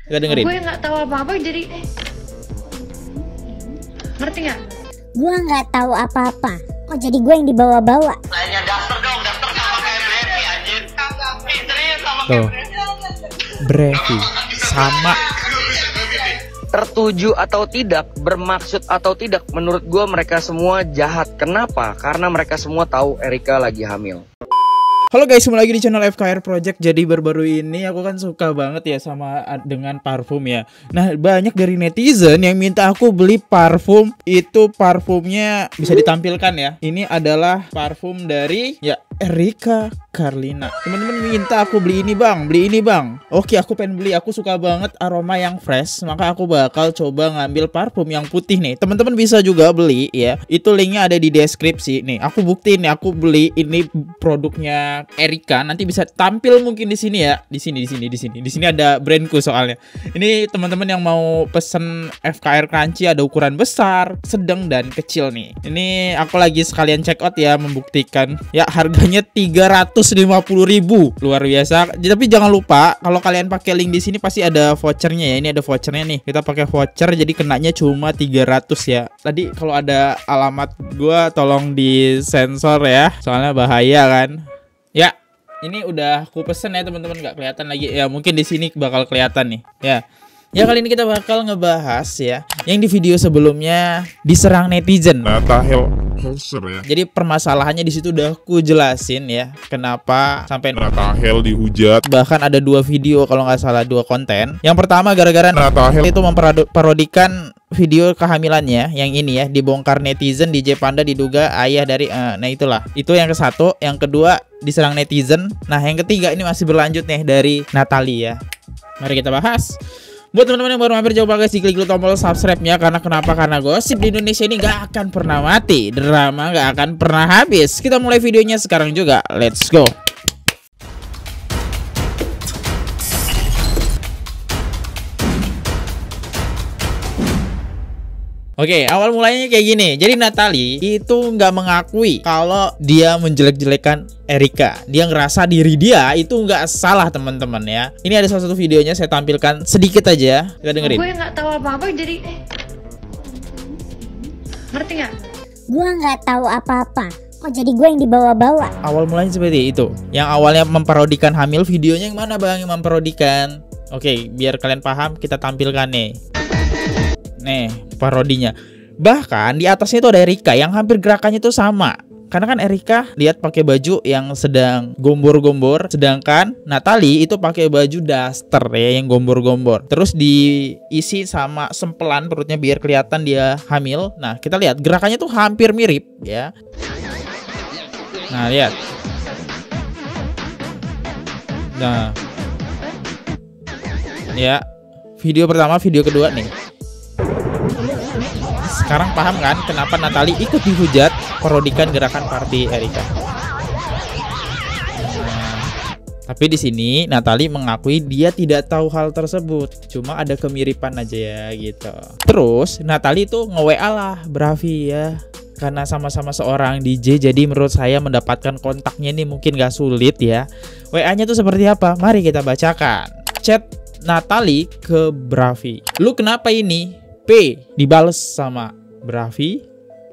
Kita dengerin. Gue nggak tahu apa-apa jadi ngerti nggak? Gue nggak tahu apa-apa. Kok jadi gue yang dibawa-bawa? Tanya daster dong, daster sama kayak Brevi anjir. Serius sama Tuh. Brevi sama. Tertuju atau tidak, bermaksud atau tidak, menurut gue mereka semua jahat. Kenapa? Karena mereka semua tahu Erika lagi hamil. Halo guys, kembali lagi di channel FKR Project. Jadi baru-baru ini aku kan suka banget ya sama dengan parfum ya. Nah, banyak dari netizen yang minta aku beli parfum. Itu parfumnya bisa ditampilkan ya. Ini adalah parfum dari ya Erika Carlina. Teman-teman minta aku beli ini bang, beli ini bang. Oke, aku pengen beli. Aku suka banget aroma yang fresh. Maka aku bakal coba ngambil parfum yang putih nih. Teman-teman bisa juga beli ya. Itu linknya ada di deskripsi. Nih, aku buktiin nih. Aku beli ini produknya Erika. Nanti bisa tampil mungkin di sini ya. Di sini. Di sini ada brandku soalnya. Ini teman-teman yang mau pesen FKR Crunchy ada ukuran besar, sedang dan kecil nih. Ini aku lagi sekalian check out ya, membuktikan. Ya harganya 350.000, luar biasa. Tapi jangan lupa kalau kalian pakai link di sini pasti ada vouchernya ya. Ini ada vouchernya nih. Kita pakai voucher jadi kenanya cuma 300 ya. Tadi kalau ada alamat gua tolong disensor ya. Soalnya bahaya kan. Ya, ini udah aku pesen ya teman-teman, nggak kelihatan lagi. Ya mungkin di sini bakal kelihatan nih. Ya kali ini kita bakal ngebahas ya yang di video sebelumnya diserang netizen. Natahel Holzer ya. Jadi permasalahannya di situ udah aku jelasin ya kenapa sampai Natahel dihujat. bahkan ada 2 video kalau nggak salah, 2 konten. Yang pertama gara-gara Natahel itu memparodikan video kehamilannya yang ini ya, dibongkar netizen DJ Panda diduga ayah dari nah itulah. Itu yang ke satu, yang kedua diserang netizen. Nah, yang ketiga ini masih berlanjut nih dari Natalie ya. Mari kita bahas. Buat teman-teman yang baru mampir, coba guys diklik dulu tombol subscribe-nya. Karena kenapa? Karena gosip di Indonesia ini gak akan pernah mati, drama gak akan pernah habis. Kita mulai videonya sekarang juga. Let's go. Oke, awal mulanya kayak gini. Jadi Natalie itu nggak mengakui kalau dia menjelek-jelekan Erika. Dia ngerasa diri dia itu nggak salah, teman-teman ya. Ini ada salah satu videonya, saya tampilkan sedikit aja. Kita dengerin. Gue nggak tahu apa-apa jadi ngerti nggak? Gue nggak tahu apa-apa. Kok jadi gue yang dibawa-bawa? Awal mulanya seperti itu. Yang awalnya memparodikan hamil, videonya yang mana bang yang memparodikan? Oke, biar kalian paham kita tampilkan nih. Nih parodinya. Bahkan di atasnya itu ada Erika yang hampir gerakannya itu sama. Karena kan Erika lihat pakai baju yang sedang gombor-gombor, sedangkan Natalie itu pakai baju daster ya yang gombor-gombor. Terus diisi sama sempelan perutnya biar kelihatan dia hamil. Nah, kita lihat gerakannya tuh hampir mirip ya. Nah, lihat. Nah. Ya. Video pertama, video kedua nih. Sekarang paham kan kenapa Natalie ikut dihujat parodikan gerakan party Erika. Nah, tapi di sini Natalie mengakui dia tidak tahu hal tersebut, cuma ada kemiripan aja ya gitu. Terus Natalie tuh nge-WA lah Bravi ya, karena sama-sama seorang DJ, jadi menurut saya mendapatkan kontaknya ini mungkin gak sulit ya. WA-nya tuh seperti apa? Mari kita bacakan. Chat Natalie ke Bravi. Lu kenapa ini? P dibales sama Bravi,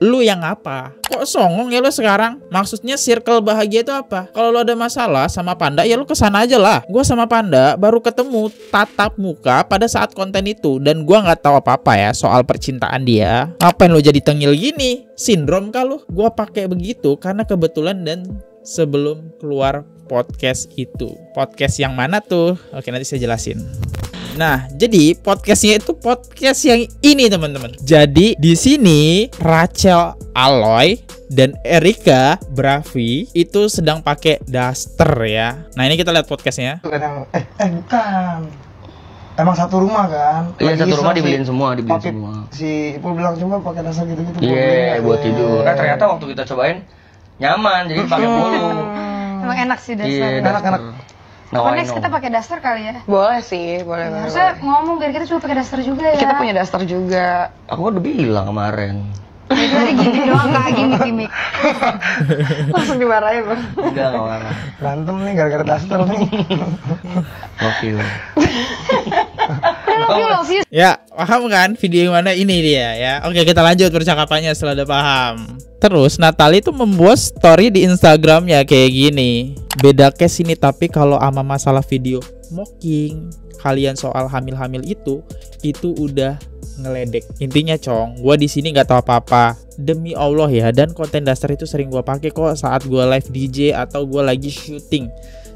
lu yang apa? Kok songong ya lu sekarang? Maksudnya circle bahagia itu apa? Kalau lu ada masalah sama Panda ya lu kesana aja lah. Gua sama Panda baru ketemu tatap muka pada saat konten itu, dan gua nggak tahu apa-apa ya soal percintaan dia. Ngapain lu jadi tengil gini? Sindrom kah lu? Gua pakai begitu karena kebetulan dan sebelum keluar podcast itu. Podcast yang mana tuh? Oke, nanti saya jelasin. Nah, jadi podcastnya itu podcast yang ini teman-teman. Jadi di sini Rachel Aloy dan Erika Bravi itu sedang pakai daster ya. Nah, ini kita lihat podcastnya. Kadang bukan. Emang satu rumah kan? Iya, satu rumah dibeliin semua, Si Ipul bilang cuma pakai dasar gitu-gitu. Iya, buat tidur. Nah, ternyata waktu kita cobain nyaman, jadi pakai mulu. Emang enak sih dasar. Iya, Enak-enak. Next kita pakai daster kali ya? Boleh sih, boleh. Harusnya ngomong biar kita juga pakai daster juga ya. Kita punya daster juga. Aku udah bilang kemarin. Itu tadi gini doang, nggak gimmick. Langsung dimarahin bang. Enggak marah. Berantem nih gara-gara daster nih. Gokil. love you. Ya, paham kan video yang mana ini dia ya. Oke, kita lanjut percakapannya setelah udah paham. Terus Natalie tuh membuat story di Instagramnya kayak gini. Beda case ini, tapi kalau ama masalah video mocking kalian soal hamil-hamil itu udah ngeledek. Intinya Cong, gua di sini nggak tahu apa-apa. Demi Allah ya, dan konten dasar itu sering gua pakai kok saat gua live DJ atau gua lagi syuting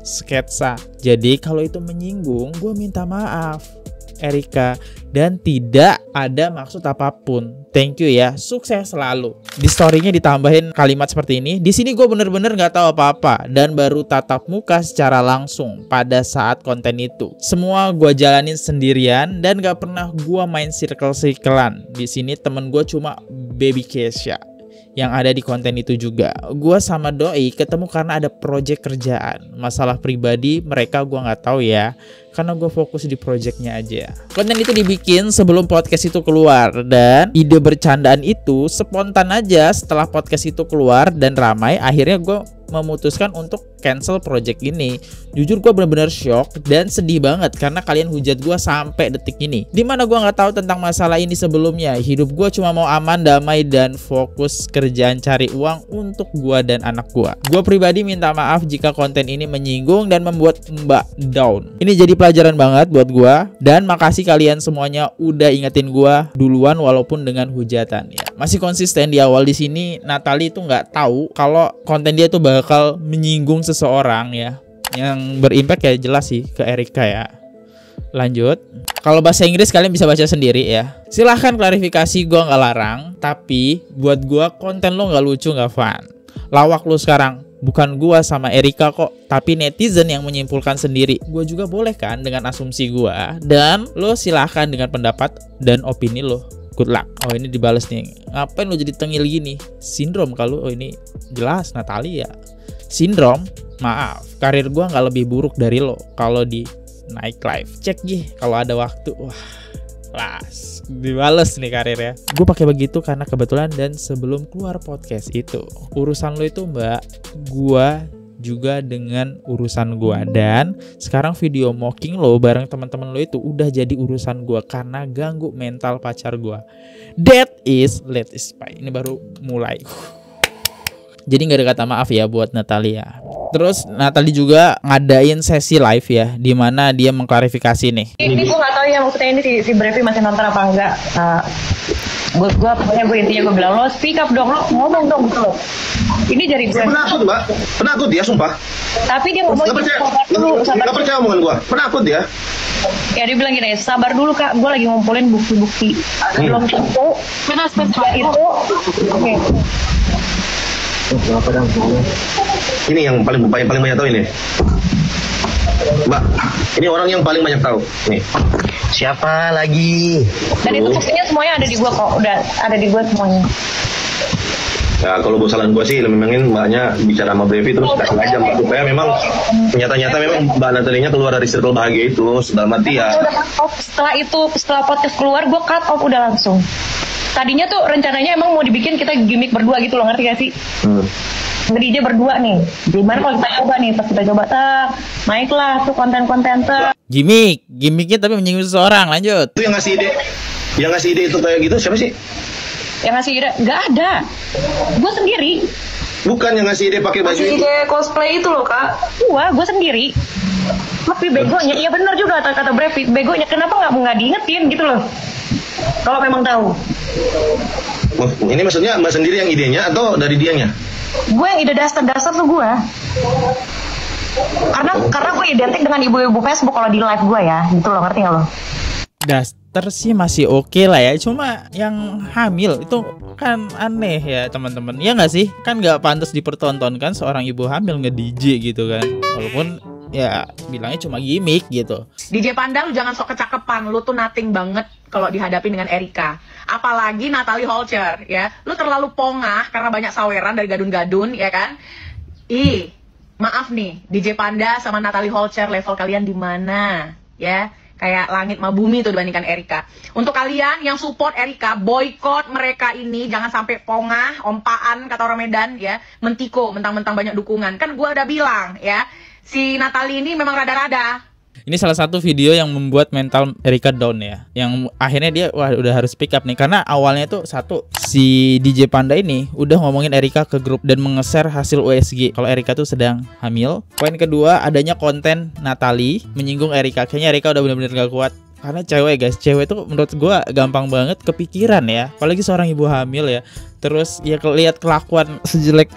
sketsa. Jadi kalau itu menyinggung, gua minta maaf Erika, dan tidak ada maksud apapun. Thank you ya, sukses selalu. Di story-nya ditambahin kalimat seperti ini. Di sini gue bener-bener nggak tahu apa-apa dan baru tatap muka secara langsung pada saat konten itu. Semua gue jalanin sendirian dan gak pernah gue main circle-circlean. Di sini temen gue cuma Baby Kesha yang ada di konten itu juga. Gue sama Doi ketemu karena ada project kerjaan. Masalah pribadi mereka gue nggak tahu ya, karena gue fokus di projectnya aja. Konten itu dibikin sebelum podcast itu keluar, dan ide bercandaan itu spontan aja setelah podcast itu keluar dan ramai. Akhirnya gue memutuskan untuk cancel project ini. Jujur gue bener-bener shock dan sedih banget karena kalian hujat gue sampai detik ini. Dimana gue nggak tahu tentang masalah ini sebelumnya. Hidup gue cuma mau aman, damai, dan fokus kerjaan cari uang untuk gue dan anak gue. Gue pribadi minta maaf jika konten ini menyinggung dan membuat Mbak down. Ini jadi pelajaran banget buat gue, dan makasih kalian semuanya udah ingetin gue duluan walaupun dengan hujatan ya. Masih konsisten di awal. Di sini Natalie itu nggak tahu kalau konten dia tuh bakal menyinggung seseorang ya. Yang berimpact ya jelas sih ke Erika ya. Lanjut. Kalau bahasa Inggris kalian bisa baca sendiri ya. Silahkan klarifikasi, gue nggak larang. Tapi buat gue konten lo nggak lucu, nggak fun. Lawak lo sekarang. Bukan gua sama Erika kok, tapi netizen yang menyimpulkan sendiri. Gua juga boleh kan dengan asumsi gua, dan lo silahkan dengan pendapat dan opini lo. Good luck. Oh ini dibales nih. Ngapain lo jadi tengil gini? Sindrom kalau. Oh ini jelas Natalie ya. Sindrom. Maaf, karir gua nggak lebih buruk dari lo kalau di nightlife. Cek gih kalau ada waktu. Wah, las dibales nih karirnya. Gue pakai begitu karena kebetulan dan sebelum keluar podcast itu. Urusan lo itu mbak, gue juga dengan urusan gue. Dan sekarang video mocking lo bareng teman-teman lo itu udah jadi urusan gue karena ganggu mental pacar gue. That is let is spy. Ini baru mulai. Jadi gak ada kata maaf ya buat Natalia. Terus Natalie juga ngadain sesi live ya, dimana dia mengklarifikasi nih. Ini gue gak tahu ya maksudnya ini si Brevi masih nonton apa enggak. Gue pokoknya intinya gue bilang, lo speak up dong, lo ngomong dong gitu loh. Ini dari gue. Penakut mbak, penakut dia sumpah. Tapi dia ngomong gak percaya omongan gue, penakut dia. Ya dia bilang gini, sabar dulu kak, gue lagi ngumpulin bukti-bukti. Belum tentu, setelah itu, oke. Ini yang paling banyak tahu ini, Mbak. Ini orang yang paling banyak tahu. Nih. Siapa lagi? Dan itu buktinya semuanya ada di gua kok, udah ada di gua semuanya. Ya kalau kesalahan gua sih memangin mbaknya bicara sama Brevi terus kasih aja mbak, supaya memang nyata-nyata memang mbak Natalie-nya keluar dari circle bahagia itu. Sudah mati ya. Setelah podcast keluar gua cut off udah langsung. Tadinya tuh rencananya emang mau dibikin kita gimmick berdua gitu loh, ngerti gak sih? Nge-DJ berdua nih. Gimana kalau kita coba nih, pas kita coba naiklah tuh konten-konten Gimmicknya tapi menyinggung seseorang. Lanjut. Itu yang ngasih ide itu kayak gitu siapa sih? Yang ngasih ide nggak ada. Gue sendiri. Bukan yang ngasih ide pakai baju itu. Ide cosplay itu loh kak. Gue sendiri. Tapi begonya, iya benar juga kata Brevi. Begonya kenapa nggak diingetin gitu loh? Kalau memang tahu. Ini maksudnya mbak sendiri yang idenya atau dari dianya? Gue yang ide dasar tuh gue. Karena gue identik dengan ibu-ibu Facebook kalau di live gue ya, gitu loh, ngerti gak lo? Daster sih masih oke lah ya, cuma yang hamil itu kan aneh ya teman-teman. Ya nggak sih? Kan nggak pantas dipertontonkan seorang ibu hamil nge-DJ gitu kan. Walaupun ya bilangnya cuma gimmick gitu. DJ Panda lu jangan sok kecakepan, lu tuh nothing banget kalau dihadapi dengan Erika. Apalagi Natalie Holcher ya. Lu terlalu pongah karena banyak saweran dari gadun-gadun ya kan. Maaf nih, DJ Panda sama Natalie Holcher level kalian di mana ya? Kayak langit sama bumi tuh dibandingkan Erika. Untuk kalian yang support Erika, boykot mereka ini, jangan sampai pongah, ompaan kata orang Medan ya, mentiko, mentang-mentang banyak dukungan. Kan gua udah bilang ya, si Natalie ini memang rada-rada. Ini salah satu video yang membuat mental Erika down ya. Yang akhirnya dia udah harus pick up nih. Karena awalnya tuh satu, si DJ Panda ini udah ngomongin Erika ke grup dan nge-share hasil USG kalau Erika tuh sedang hamil. Poin kedua, adanya konten Natalie menyinggung Erika. Kayaknya Erika udah bener-bener gak kuat. Karena cewek guys, cewek tuh menurut gua gampang banget kepikiran ya. Apalagi seorang ibu hamil ya. Terus ya lihat kelakuan sejelek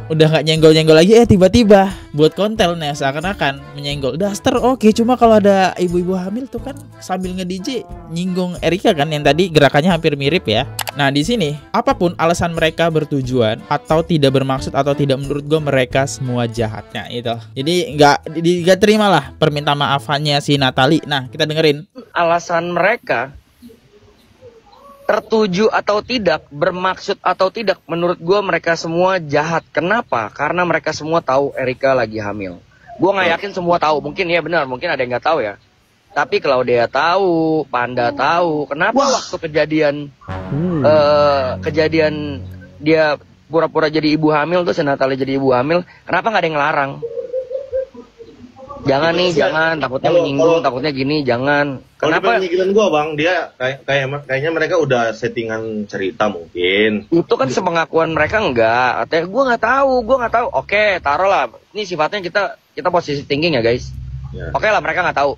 udah nggak nyenggol-nyenggol lagi, tiba-tiba buat konten ya, seakan-akan menyenggol Duster. Oke, cuma kalau ada ibu-ibu hamil tuh kan sambil nge-DJ nyinggung Erika kan, yang tadi gerakannya hampir mirip ya. Nah di sini apapun alasan mereka bertujuan atau tidak bermaksud atau tidak, menurut gue mereka semua jahatnya itu. Jadi nggak terima lah permintaan maafannya si Natalie. Nah kita dengerin alasan mereka. Tertuju atau tidak, bermaksud atau tidak, menurut gue mereka semua jahat. Kenapa? Karena mereka semua tahu Erika lagi hamil. Gue nggak yakin semua tahu. Mungkin ya benar, mungkin ada yang nggak tahu ya. Tapi Claudia tahu, Panda tahu. Kenapa waktu kejadian dia pura-pura jadi ibu hamil tuh, si Natalie jadi ibu hamil, kenapa nggak ada yang ngelarang? Jangan nih, jangan, takutnya menyinggung, takutnya gini, jangan. Kenapa? Kalau pemikiran gua bang, dia kayaknya mereka udah settingan cerita mungkin. Itu kan sepengakuan mereka enggak. Artinya gua nggak tahu. Oke, taruhlah. Ini sifatnya kita posisi thinking ya guys. Ya. Oke lah, mereka nggak tahu.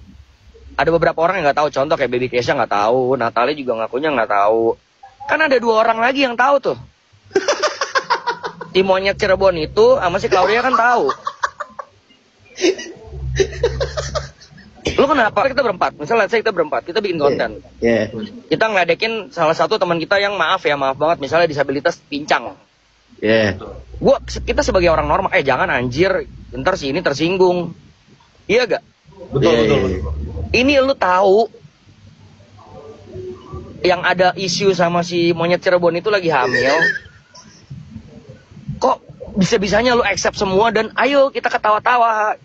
Ada beberapa orang yang nggak tahu. Contoh kayak Baby Kesha nggak tahu, Natalie juga ngakunya nggak tahu. Kan ada 2 orang lagi yang tahu tuh. Di monyet Cirebon itu sama si Claudia kan tahu. Lu kenapa? Kita berempat, misalnya kita berempat, kita bikin konten. Kita ngeledekin salah satu teman kita yang maaf banget, misalnya disabilitas pincang. Kita sebagai orang normal, jangan anjir, ntar si ini tersinggung. Iya gak? Betul. Ini lu tahu yang ada isu sama si monyet Cirebon itu lagi hamil. Kok bisa-bisanya lu accept semua dan ayo kita ketawa-tawa.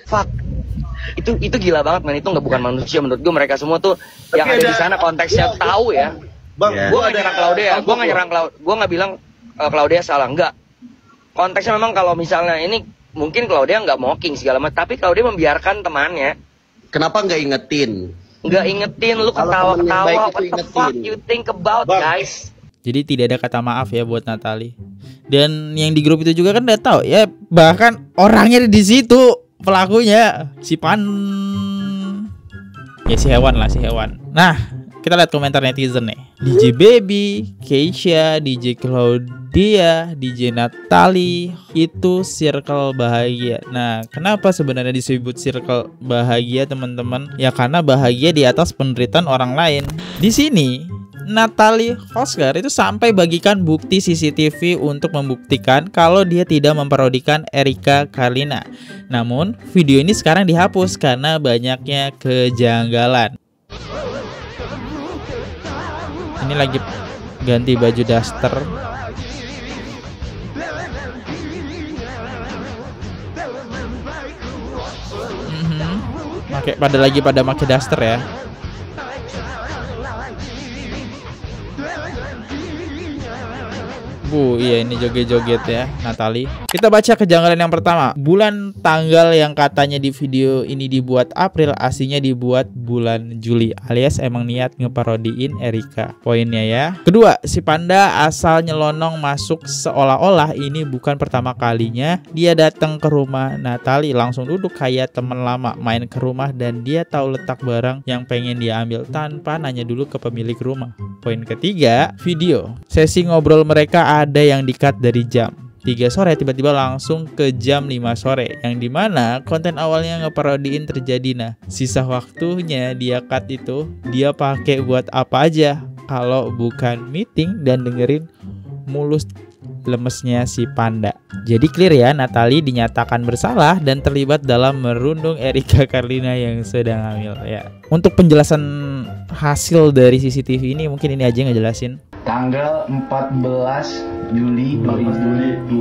Fuck. Itu gila banget man, itu nggak bukan manusia menurut gue. Mereka semua tuh yang ada di sana konteksnya tahu ya. Bang, gue nggak nyerang Claudia, gue nggak bilang Claudia salah, enggak. Konteksnya memang kalau misalnya ini mungkin Claudia nggak mocking segala macam, tapi Claudia membiarkan temannya. Kenapa nggak ingetin? Nggak ingetin, lu ketawa-ketawa. What the fuck you think about guys? Jadi tidak ada kata maaf ya buat Natalie. Dan yang di grup itu juga kan udah tahu ya, bahkan orangnya di situ. Pelakunya si hewan. Nah kita lihat komentar netizen nih. DJ Baby, Keisha, DJ Claudia, DJ Natalie itu circle bahagia. Nah kenapa sebenarnya disebut circle bahagia teman-teman? Ya karena bahagia di atas penderitaan orang lain. Di sini Natalie Hosker itu sampai bagikan bukti CCTV untuk membuktikan kalau dia tidak memparodikan Erika Carlina. Namun video ini sekarang dihapus karena banyaknya kejanggalan. Ini lagi ganti baju Duster. Pada pakai Duster ya. Iya ini joget-joget ya Natalie. Kita baca kejanggalan yang pertama. Bulan tanggal yang katanya di video ini dibuat April, aslinya dibuat bulan Juli, alias emang niat ngeparodiin Erika. Poinnya ya. Kedua, si Panda asal nyelonong masuk seolah-olah ini bukan pertama kalinya dia datang ke rumah Natalie, langsung duduk kayak teman lama, main ke rumah dan dia tahu letak barang yang pengen dia ambil tanpa nanya dulu ke pemilik rumah. Poin ketiga, video sesi ngobrol mereka ada yang di-cut dari jam 3 sore tiba-tiba langsung ke jam 5 sore, yang dimana konten awalnya ngeparodiin terjadi. Nah sisa waktunya dia cut itu dia pakai buat apa aja kalau bukan meeting dan dengerin mulus lemesnya si Panda. Jadi clear ya, Natalie dinyatakan bersalah dan terlibat dalam merundung Erika Carlina yang sedang hamil ya. Untuk penjelasan hasil dari CCTV ini mungkin ini aja ngejelasin. Tanggal 14 Juli 2025.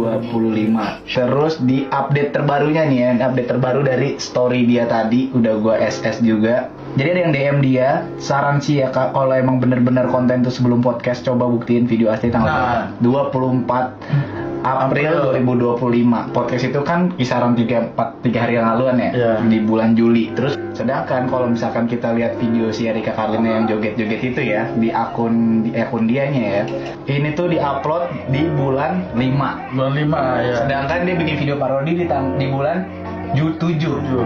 Terus di update terbarunya nih ya, update terbaru dari story dia tadi udah gua SS juga. Jadi ada yang DM dia, saran sih ya Kak, kalau emang bener-bener konten tuh sebelum podcast coba buktiin video asli tanggal 24 April 2025. Podcast itu kan kisaran 3 hari yang laluan ya, di bulan Juli. Terus sedangkan kalau misalkan kita lihat video si Erika Carlina yang joget-joget itu ya di akun dianya ya, ini tuh diupload di bulan 5. Bulan 5 ya. Sedangkan dia bikin video parodi di bulan 7,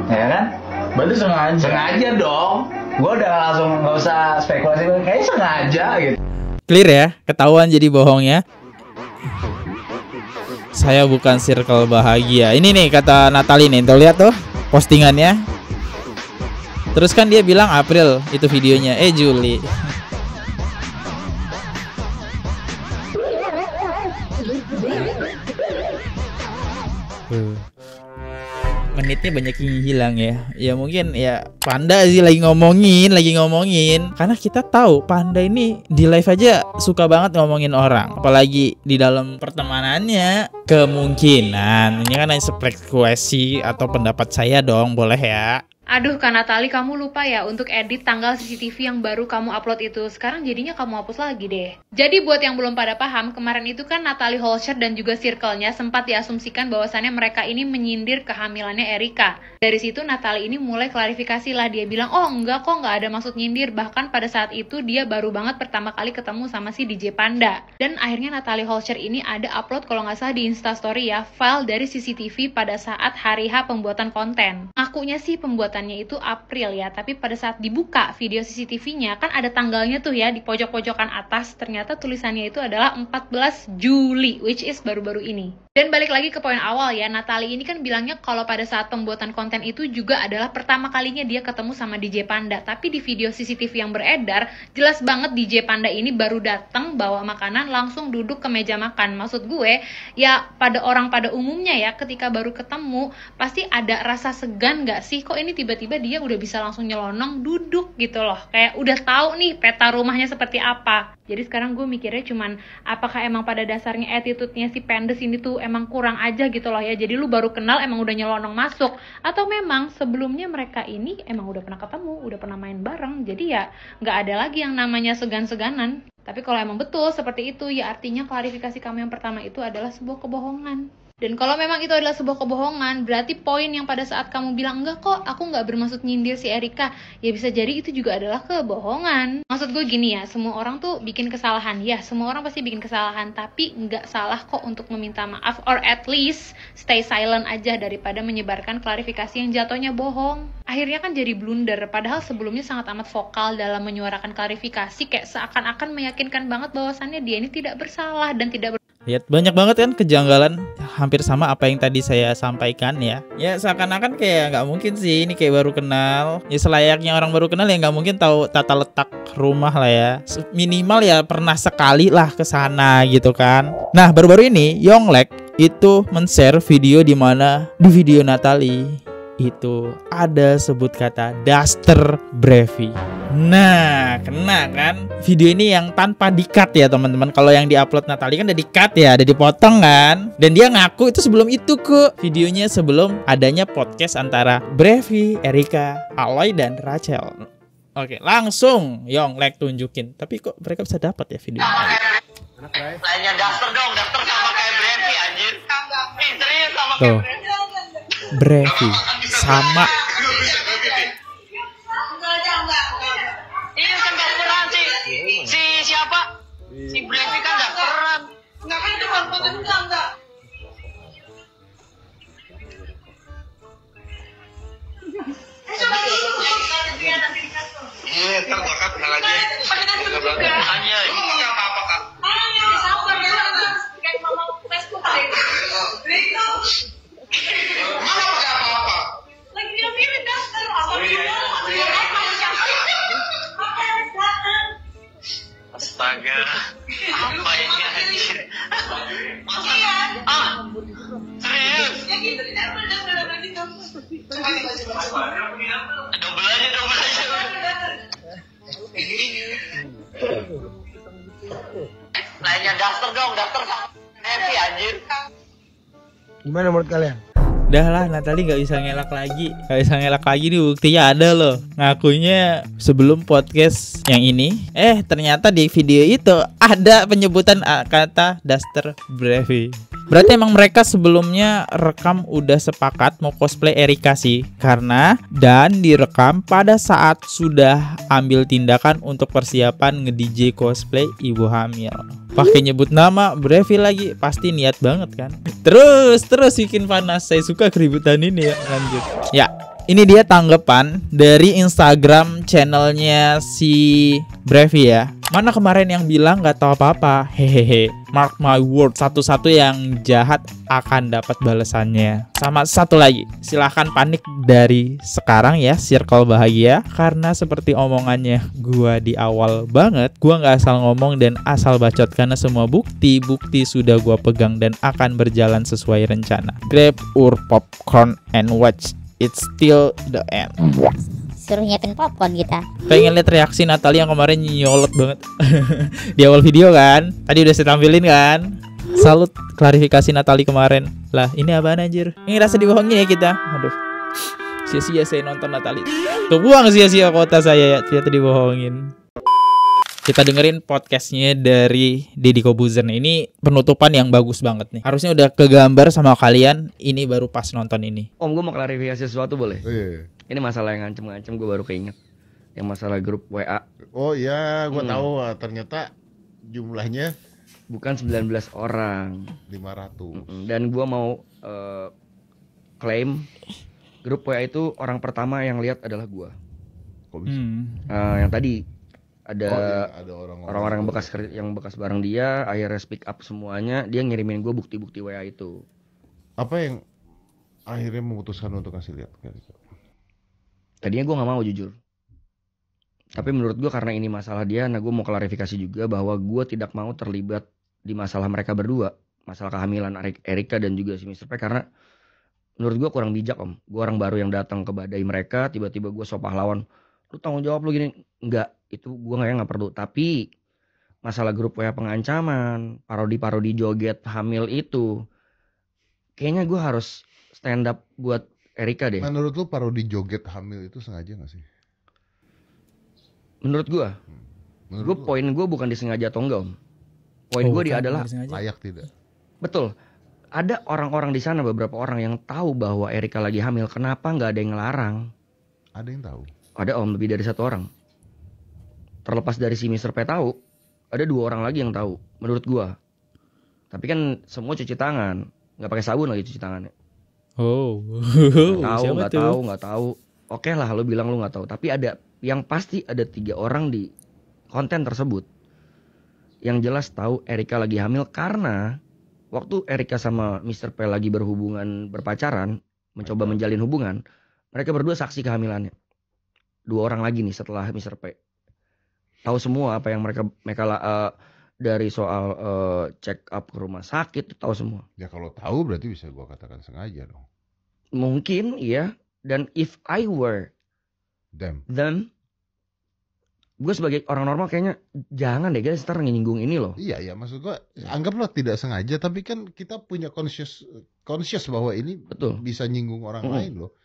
ya kan? Berarti sengaja dong. Gue udah langsung nggak usah spekulasi, kayaknya sengaja gitu. Clear ya, ketahuan jadi bohongnya. Saya bukan circle bahagia. Ini nih kata Natalie nih, tuh lihat tuh postingannya. Terus kan dia bilang April itu videonya, Juli. Menitnya banyak yang hilang ya. Ya mungkin ya Panda sih lagi ngomongin. Karena kita tahu Panda ini di live aja suka banget ngomongin orang, apalagi di dalam pertemanannya. Kemungkinan ini kan hanya spekulasi atau pendapat saya dong, boleh ya. Aduh Kak Natali, kamu lupa ya untuk edit tanggal CCTV yang baru kamu upload itu. Sekarang jadinya kamu hapus lagi deh. Jadi buat yang belum pada paham, kemarin itu kan Natalie Holscher dan juga circle-nya sempat diasumsikan bahwasannya mereka ini menyindir kehamilannya Erika. Dari situ Natalie ini mulai klarifikasi lah. Dia bilang, oh enggak kok, nggak ada maksud nyindir. Bahkan pada saat itu dia baru banget pertama kali ketemu sama si DJ Panda. Dan akhirnya Natalie Holscher ini ada upload kalau nggak salah di Instastory ya, file dari CCTV pada saat hari H pembuatan konten. Ngakunya sih pembuatannya itu April ya, tapi pada saat dibuka video CCTV-nya kan ada tanggalnya tuh ya di pojok-pojokan atas. Ternyata tulisannya itu adalah 14 Juli, which is baru-baru ini. Dan balik lagi ke poin awal ya, Natalie ini kan bilangnya kalau pada saat pembuatan konten itu juga adalah pertama kalinya dia ketemu sama DJ Panda. Tapi di video CCTV yang beredar, jelas banget DJ Panda ini baru datang bawa makanan langsung duduk ke meja makan. Maksud gue, ya pada orang pada umumnya ya, ketika baru ketemu pasti ada rasa segan gak sih? Kok ini tiba-tiba dia udah bisa langsung nyelonong duduk gitu loh. Kayak udah tahu nih peta rumahnya seperti apa. Jadi sekarang gue mikirnya cuman apakah emang pada dasarnya attitude-nya si Pendes ini tuh emang kurang aja gitu loh ya. Jadi lu baru kenal emang udah nyelonong masuk, atau memang sebelumnya mereka ini emang udah pernah ketemu, udah pernah main bareng. Jadi ya nggak ada lagi yang namanya segan-seganan. Tapi kalau emang betul seperti itu ya artinya klarifikasi kamu yang pertama itu adalah sebuah kebohongan. Dan kalau memang itu adalah sebuah kebohongan, berarti poin yang pada saat kamu bilang enggak kok, aku nggak bermaksud nyindir si Erika, ya bisa jadi itu juga adalah kebohongan. Maksud gue gini ya, semua orang tuh bikin kesalahan, ya semua orang pasti bikin kesalahan, tapi nggak salah kok untuk meminta maaf, or at least stay silent aja daripada menyebarkan klarifikasi yang jatuhnya bohong. Akhirnya kan jadi blunder, padahal sebelumnya sangat amat vokal dalam menyuarakan klarifikasi, kayak seakan-akan meyakinkan banget bahwasannya dia ini tidak bersalah dan tidak Lihat banyak banget kan kejanggalan, hampir sama apa yang tadi saya sampaikan ya. Ya seakan-akan kayak nggak mungkin sih ini kayak baru kenal. Ya selayaknya orang baru kenal ya nggak mungkin tahu tata letak rumah lah ya. Minimal ya pernah sekali lah ke sana gitu kan. Nah baru-baru ini Yonglek itu men-share video di mana di video Natalie itu ada sebut kata Duster Brevi. Nah, kena kan? Video ini yang tanpa di-cut ya teman-teman. Kalau yang di-upload Natalie kan udah di-cut ya, ada dipotong kan. Dan dia ngaku itu sebelum itu ke videonya, sebelum adanya podcast antara Brevi, Erika, Aloy dan Rachel. Oke, langsung Yonglek tunjukin. Tapi kok mereka bisa dapat ya videonya? Lainnya Duster dong, Duster sama kayak Brevi anjir. Serius sama kayak Brevi. Brevi sama ini kan gak peran si siapa? Si Brevi kan gak peran. Enggak kan itu kan konten enggak. Terdekat kenal aja. Hanya ini enggak apa-apa Kak. Sabar ya. Kayak mama Facebook aja. Mana enggak apa-apa. Lagi dia pilih Duster apa Astaga, apa ini anjir? Iya. Ah, serius? Ya gitu, double aja. Lainnya Duster dong, Duster happy anjir. Gimana menurut kalian? Udah lah, Natalie gak bisa ngelak lagi. Gak bisa ngelak lagi nih, buktinya ada loh. Ngakunya sebelum podcast yang ini, ternyata di video itu ada penyebutan kata Duster Brevi. Berarti emang mereka sebelumnya rekam udah sepakat mau cosplay Erika sih. Karena dan direkam pada saat sudah ambil tindakan untuk persiapan nge-DJ cosplay ibu hamil. Pakai nyebut nama Brevi lagi, pasti niat banget kan. Terus bikin panas. Saya suka keributan ini ya. Lanjut. Ya, ini dia tanggapan dari Instagram channelnya si Brevi ya. Mana kemarin yang bilang gak tahu apa-apa. Hehehe. Mark my word, satu-satu yang jahat akan dapat balasannya. Sama satu lagi, silahkan panik dari sekarang ya, circle bahagia. Karena seperti omongannya gua di awal banget, gua gak asal ngomong dan asal bacot. Karena semua bukti sudah gua pegang dan akan berjalan sesuai rencana. Grab your popcorn and watch it till the end. Suruh nyiapin popcorn kita. Pengen lihat reaksi Natalia yang kemarin nyolot banget di awal video kan. Tadi udah saya tampilin kan. Salut klarifikasi Natalia kemarin. Lah ini apaan anjir? Ini rasa dibohongin ya kita. Aduh, sia-sia saya nonton Natalia. Tuh buang sia-sia kota saya ya, ternyata dibohongin. Kita dengerin podcastnya dari Deddy Kobuzer. Ini penutupan yang bagus banget nih. Harusnya udah kegambar sama kalian. Ini baru pas nonton ini. Om, gue mau klarifikasi sesuatu boleh? Iya. Ini masalah yang ngancem-ngancem gue baru keinget. Yang masalah grup WA. Oh iya, gue tahu ternyata jumlahnya bukan 19 orang. 500. Dan gue mau klaim grup WA itu orang pertama yang lihat adalah gue. Kok bisa? Yang tadi ada orang-orang yang bekas bareng dia, akhirnya speak up semuanya, dia ngirimin gue bukti-bukti WA itu. Apa yang akhirnya memutuskan untuk kasih lihat? Tadinya gue nggak mau jujur, tapi menurut gue karena ini masalah dia, nah gue mau klarifikasi juga bahwa gue tidak mau terlibat di masalah mereka berdua, masalah kehamilan Erika dan juga si Mr. P, karena menurut gue kurang bijak om. Gue orang baru yang datang ke badai mereka, tiba-tiba gue so pahlawan, lu tanggung jawab lu gini, enggak, itu gue nggak perlu. Tapi masalah grup WA pengancaman, parodi joget hamil itu, kayaknya gue harus stand up buat Erika deh. Menurut lu parodi joget hamil itu sengaja gak sih? Menurut gue, poin gue bukan disengaja atau enggak om. Poin gue dia adalah layak tidak. Betul. Ada orang-orang di sana, beberapa orang yang tahu bahwa Erika lagi hamil. Kenapa nggak ada yang ngelarang? Ada yang tahu. Ada om, lebih dari satu orang. Terlepas dari si Mr. P tahu, ada 2 orang lagi yang tahu. Menurut gue. Tapi kan semua cuci tangan, nggak pakai sabun lagi cuci tangannya. Oh, nggak tahu. Oke lah, lo bilang lo nggak tahu. Tapi ada yang pasti ada 3 orang di konten tersebut yang jelas tahu Erika lagi hamil, karena waktu Erika sama Mr. P lagi berpacaran, mencoba menjalin hubungan, mereka berdua saksi kehamilannya. 2 orang lagi nih setelah Mr. P tahu semua apa yang mereka dari soal check up ke rumah sakit, tahu semua. Ya kalau tahu berarti bisa gua katakan sengaja dong. Mungkin iya. Dan if I were them, gue sebagai orang normal kayaknya jangan deh guys, ntar nyinggung ini loh. Iya, maksud gue anggaplah tidak sengaja, tapi kan kita punya conscious bahwa ini betul bisa nyinggung orang lain loh.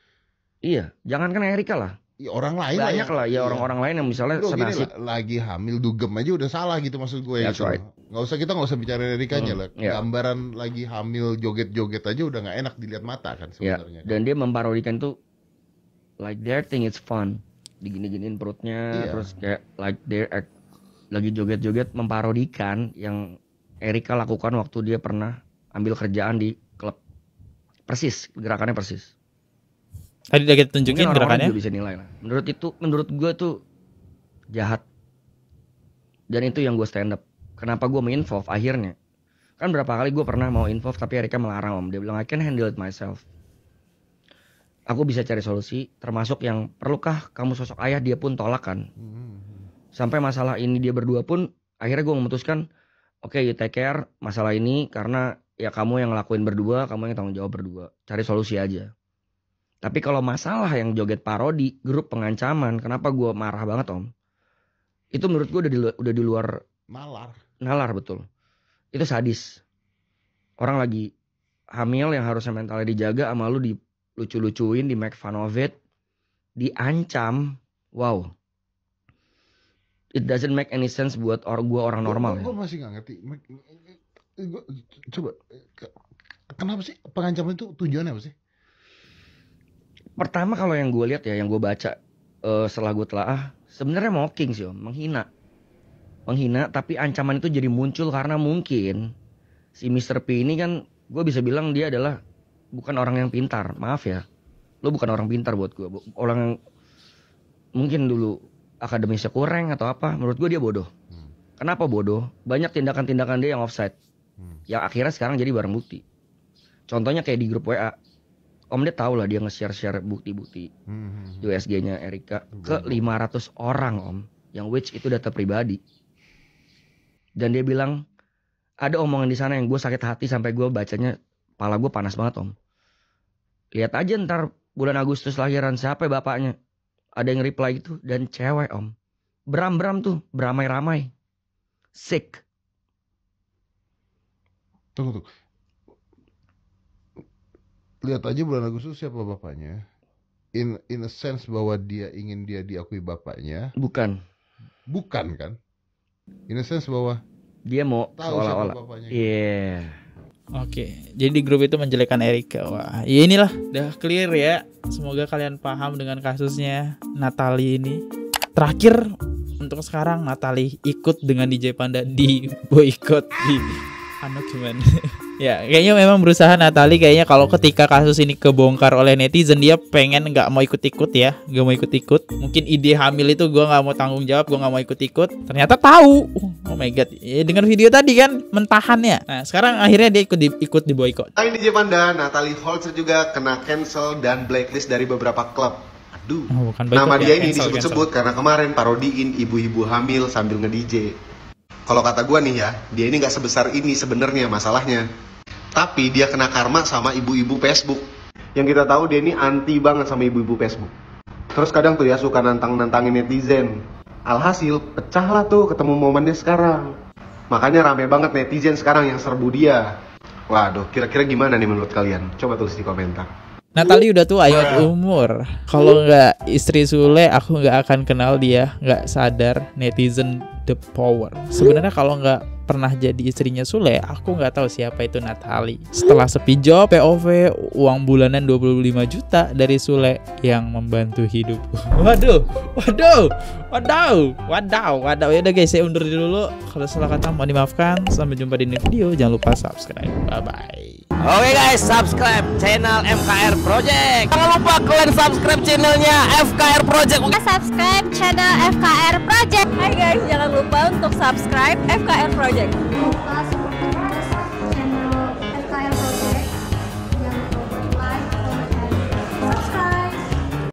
Iya, jangankan Erika lah. Ya, orang lain banyak lah ya, orang-orang lain yang misalnya senasib lagi hamil dugem aja udah salah gitu, maksud gue ya. Right. Kita nggak usah bicara Erikanya lah. Gambaran lagi hamil joget-joget aja udah nggak enak dilihat mata kan sebenarnya. Dan dia memparodikan tuh like their thing it's fun, digini-giniin perutnya, terus kayak like their act, lagi joget-joget memparodikan yang Erika lakukan waktu dia pernah ambil kerjaan di klub. Persis, gerakannya persis. Tadi udah kita tunjukin gerakannya. Bisa nilai lah. Menurut gue tuh jahat. Dan itu yang gue stand up. Kenapa gue mau involve akhirnya? Kan berapa kali gue pernah mau involve tapi Erika melarang om. Dia bilang I can handle it myself. Aku bisa cari solusi. Termasuk yang perlukah kamu sosok ayah, dia pun tolak kan. Sampai masalah ini dia berdua pun akhirnya gue memutuskan oke, you take care masalah ini. Karena ya kamu yang ngelakuin berdua, kamu yang tanggung jawab berdua. Cari solusi aja. Tapi kalau masalah yang joget parodi, grup pengancaman, kenapa gue marah banget om? Itu menurut gue udah di luar nalar betul. Itu sadis. Orang lagi hamil yang harusnya mentalnya dijaga, sama lu dilucu-lucuin, di make fun of it, diancam. Wow. It doesn't make any sense buat gue orang normal. Gue masih gak ngerti. Coba, kenapa sih pengancaman itu tujuannya apa sih? Pertama kalau yang gue lihat ya, yang gue baca setelah gue telaah, sebenarnya mocking sih Om, menghina, tapi ancaman itu jadi muncul karena mungkin si Mr. P ini kan, gue bisa bilang dia adalah bukan orang yang pintar, maaf ya, lo bukan orang pintar buat gue, orang yang mungkin dulu akademisnya kurang atau apa, menurut gue dia bodoh. Kenapa bodoh? Banyak tindakan-tindakan dia yang offside, yang akhirnya sekarang jadi barang bukti. Contohnya kayak di grup WA, Om dia tahu lah dia nge-share bukti-bukti USG-nya Erika ke 500 orang Om, yang which itu data pribadi. Dan dia bilang ada omongan di sana yang gue sakit hati sampai gue bacanya kepala gue panas banget Om. Lihat aja ntar bulan Agustus lahiran siapa bapaknya? Ada yang reply gitu dan cewek Om. Beram-beram tuh, beramai-ramai. Sick. Tunggu. Lihat aja bulan Agustus siapa bapaknya. In a sense bahwa dia ingin dia diakui bapaknya. Bukan kan? In a sense bahwa dia mau tahu seolah-olah. Iya. Oke, jadi di grup itu menjelekan Erika. Wah, ya inilah, udah clear ya. Semoga kalian paham dengan kasusnya Natalie ini. Terakhir untuk sekarang Natalie ikut dengan DJ Panda di boykot di gimana? Ya, kayaknya memang berusaha Natalie kayaknya kalau ketika kasus ini kebongkar oleh netizen dia pengen nggak mau ikut-ikut ya, nggak mau ikut-ikut. Mungkin ide hamil itu gue nggak mau tanggung jawab, gue nggak mau ikut-ikut. Ternyata tahu, oh my god, ya, dengan video tadi kan mentahannya. Nah sekarang akhirnya dia ikut di boykot. Selain DJ Panda, Natalie Holzer juga kena cancel dan blacklist dari beberapa klub. Aduh, nama dia ini disebut-sebut karena kemarin parodiin ibu-ibu hamil sambil nge-DJ. Kalau kata gue nih ya, dia ini nggak sebesar ini sebenarnya masalahnya. Tapi dia kena karma sama ibu-ibu Facebook. Yang kita tahu dia ini anti banget sama ibu-ibu Facebook. Terus kadang tuh ya suka nantangin netizen. Alhasil pecah lah tuh ketemu momennya sekarang. Makanya rame banget netizen sekarang yang serbu dia. Waduh, kira-kira gimana nih menurut kalian? Coba tulis di komentar. Natalie udah tua ayat umur. Kalau nggak istri Sule, aku nggak akan kenal dia. Nggak sadar netizen the power. Sebenarnya kalau nggak pernah jadi istrinya Sule, aku nggak tahu siapa itu Natalie. Setelah sepi job, POV, uang bulanan 25 juta dari Sule yang membantu hidupku. Waduh. Ya udah guys, saya undur dulu. Kalau salah kata mohon dimaafkan. Sampai jumpa di video. Jangan lupa subscribe. Bye bye. Oke guys, subscribe channel FKR Project. Jangan lupa kalian subscribe channelnya FKR Project. Subscribe channel FKR Project. Hai guys, jangan lupa untuk subscribe FKR Project.